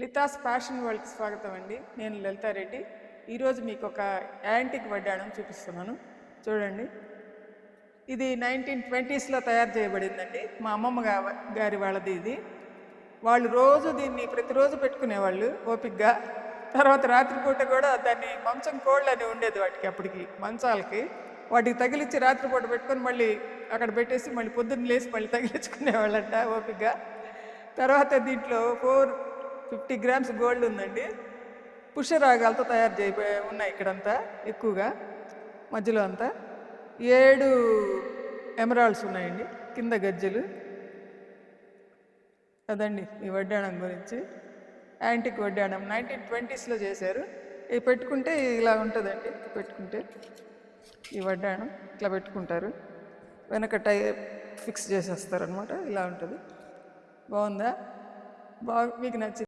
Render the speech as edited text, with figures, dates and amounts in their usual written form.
లితాస్ fashion వరల్డ్కి స్వాగతం అండి. నేను లలితారెడ్డి. ఈరోజు మీకు ఒక యాంటిక్ వడ్డాణం చూపిస్తున్నాను. చూడండి, ఇది 1920s తయారు చేయబడిందండి. మా అమ్మమ్మ గారి వాళ్ళది ఇది. వాళ్ళు రోజు దీన్ని ప్రతిరోజు పెట్టుకునేవాళ్ళు ఓపిక్గా. తర్వాత రాత్రిపూట కూడా దాన్ని మంచం కోళ్ళు అని ఉండేది వాటికి, అప్పటికి మంచాలకి వాటికి తగిలించి రాత్రిపూట పెట్టుకొని మళ్ళీ అక్కడ పెట్టేసి మళ్ళీ పొద్దున్న లేచి మళ్ళీ తగిలించుకునేవాళ్ళంట ఓపిక్గా. తర్వాత దీంట్లో 450 grams గోల్డ్ ఉందండి. పుష్యరాగాలతో తయారు ఉన్నాయి ఇక్కడంతా ఎక్కువగా, మధ్యలో అంతా 7 ఎమరాల్డ్స్ ఉన్నాయండి, కింద గజ్జెలు. అదండి ఈ వడ్డాణం గురించి. యాంటిక్ వడ్డాణం 1920s చేశారు. ఇది పెట్టుకుంటే ఇలా ఉంటుందండి. పెట్టుకుంటే ఈ వడ్డాణం ఇట్లా పెట్టుకుంటారు, వెనక టై ఫిక్స్ చేసేస్తారు అనమాట. ఇలా ఉంటుంది. బాగుందా? మీకు నచ్చింది?